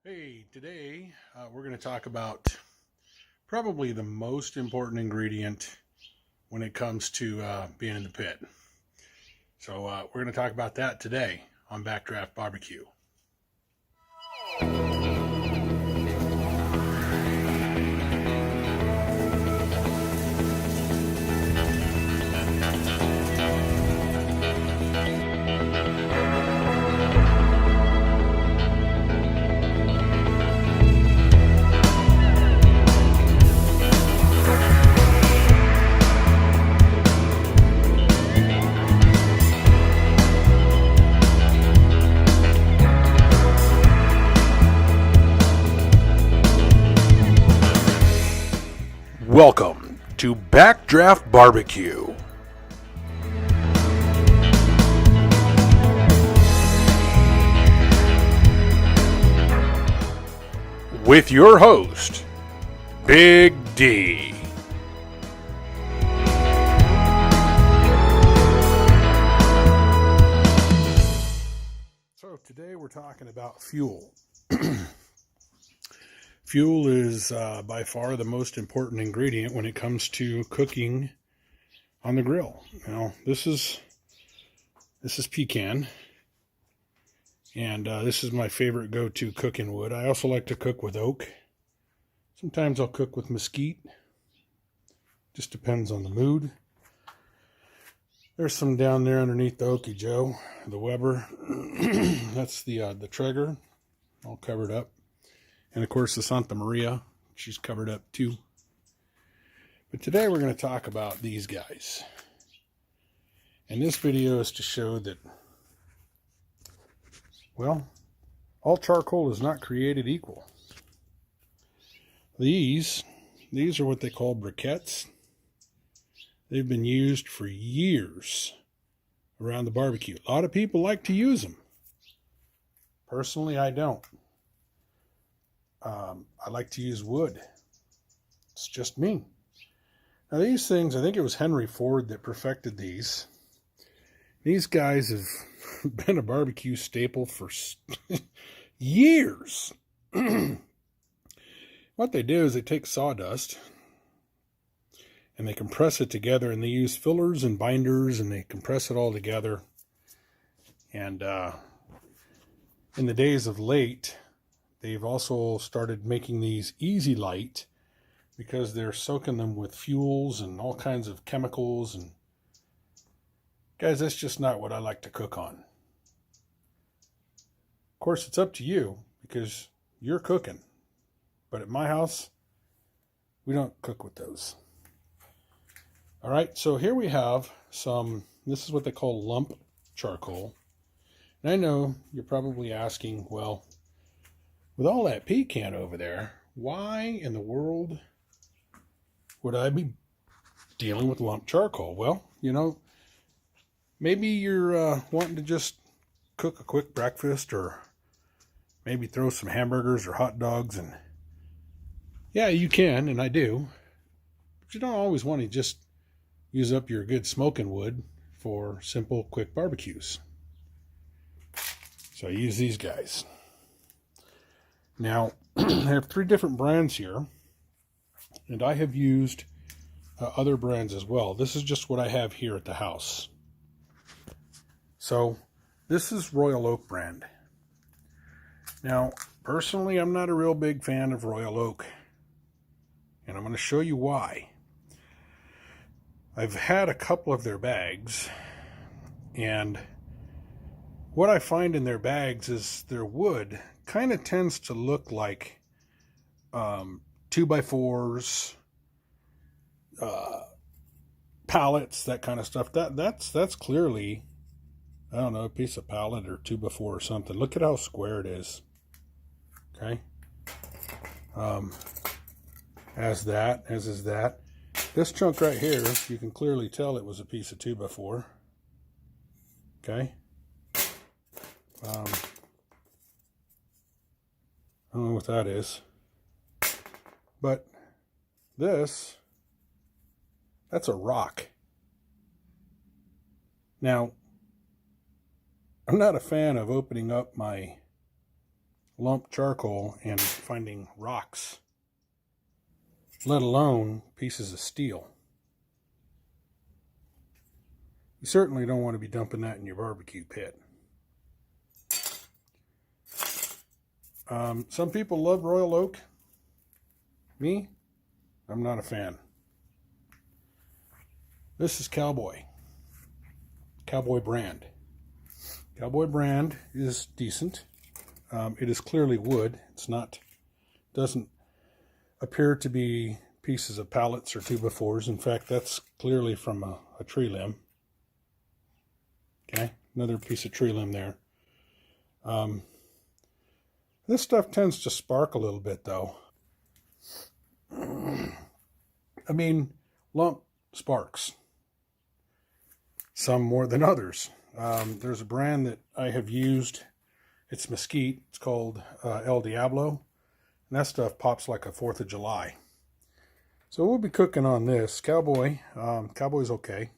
Hey, today we're going to talk about probably the most important ingredient when it comes to being in the pit. So we're going to talk about that today on Backdraft Barbecue. Welcome to Backdraft Barbecue. With your host, Big D. So today we're talking about fuel. Fuel is by far the most important ingredient when it comes to cooking on the grill. Now, this is pecan, and this is my favorite go-to cooking wood. I also like to cook with oak. Sometimes I'll cook with mesquite. Just depends on the mood. There's some down there underneath the Okie Joe, the Weber. That's the Traeger, all covered up. And of course the Santa Maria, she's covered up too. But today we're going to talk about these guys. And this video is to show that, well, all charcoal is not created equal. These are what they call briquettes. They've been used for years around the barbecue. A lot of people like to use them. Personally, I don't. I like to use wood. It's just me. Now these things, I think it was Henry Ford that perfected these. These guys have been a barbecue staple for years. What they do is they take sawdust and they compress it together, and they use fillers and binders, and they compress it all together. And in the days of late, they've also started making these easy light because they're soaking them with fuels and all kinds of chemicals. And guys, that's just not what I like to cook on. Of course, it's up to you because you're cooking. But at my house, we don't cook with those. All right, so here we have this is what they call lump charcoal. And I know you're probably asking, well, with all that pecan over there, why in the world would I be dealing with lump charcoal? Well, maybe you're wanting to just cook a quick breakfast, or maybe throw some hamburgers or hot dogs, and yeah, you can, and I do. But you don't always want to just use up your good smoking wood for simple, quick barbecues. So I use these guys. Now, I have 3 different brands here, and I have used other brands as well. This is just what I have here at the house. So, this is Royal Oak brand. Now, personally, I'm not a real big fan of Royal Oak, and I'm going to show you why. I've had a couple of their bags, and what I find in their bags is their wood kind of tends to look like 2x4s, pallets, that kind of stuff. That's clearly, I don't know, a piece of pallet or 2x4 or something. Look at how square it is. Okay. As is that. This chunk right here, you can clearly tell it was a piece of 2x4. Okay. I don't know what that is. But that's a rock. Now, I'm not a fan of opening up my lump charcoal and finding rocks, let alone pieces of steel. You certainly don't want to be dumping that in your barbecue pit. Some people love royal oak. Me, I'm not a fan. This is Cowboy. Cowboy brand. Cowboy brand is decent. It is clearly wood. It's not, doesn't appear to be pieces of pallets or 2x4s. In fact, that's clearly from a tree limb. Okay, another piece of tree limb there. This stuff tends to spark a little bit, though. I mean, lump sparks. Some more than others. There's a brand that I have used. It's mesquite. It's called El Diablo. And that stuff pops like a 4th of July. So we'll be cooking on this. Cowboy. Cowboy's okay.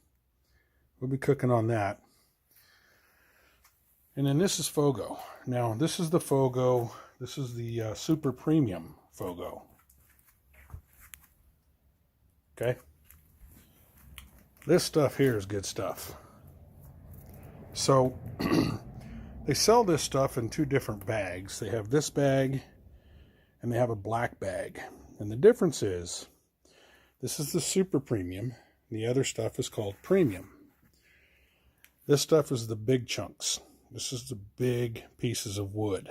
We'll be cooking on that. And then this is Fogo. Now, this is the Fogo. This is the Super Premium Fogo. Okay? This stuff here is good stuff. So, they sell this stuff in 2 different bags. They have this bag, and they have a black bag. And the difference is, this is the Super Premium, and the other stuff is called Premium. This stuff is the big chunks. This is the big pieces of wood.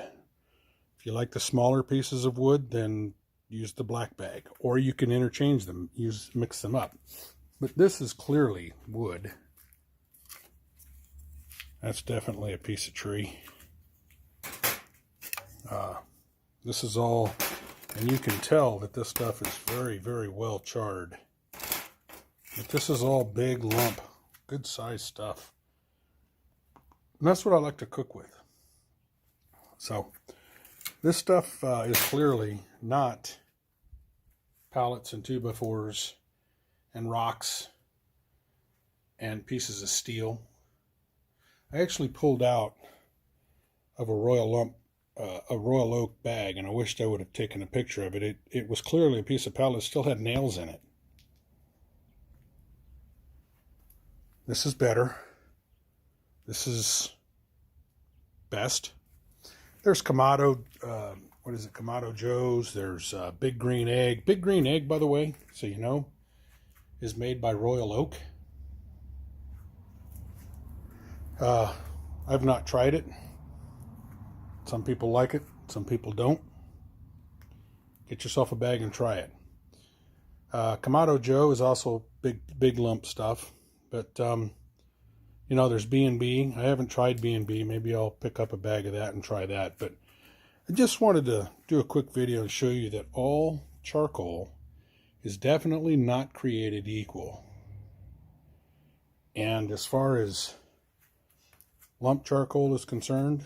If you like the smaller pieces of wood, then use the black bag. Or you can interchange them, mix them up. But this is clearly wood. That's definitely a piece of tree. This is all, and you can tell that this stuff is very, very well charred. But this is all big lump, good size stuff. And that's what I like to cook with. So, this stuff is clearly not pallets and 2x4s and rocks and pieces of steel. I actually pulled out of a royal oak bag, and I wished I would have taken a picture of it. It was clearly a piece of pallet. It still had nails in it. This is better. This is best. There's Kamado, what is it? Kamado Joe's. There's Big Green Egg. Big Green Egg, by the way, so you know, is made by Royal Oak. I've not tried it. Some people like it, some people don't. Get yourself a bag and try it. Kamado Joe is also big lump stuff, but you know, there's B&B. I haven't tried B&B. Maybe I'll pick up a bag of that and try that. But I just wanted to do a quick video and show you that all charcoal is definitely not created equal. And as far as lump charcoal is concerned,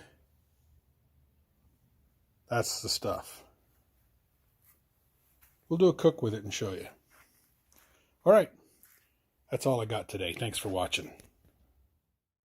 that's the stuff. We'll do a cook with it and show you. All right. That's all I got today. Thanks for watching.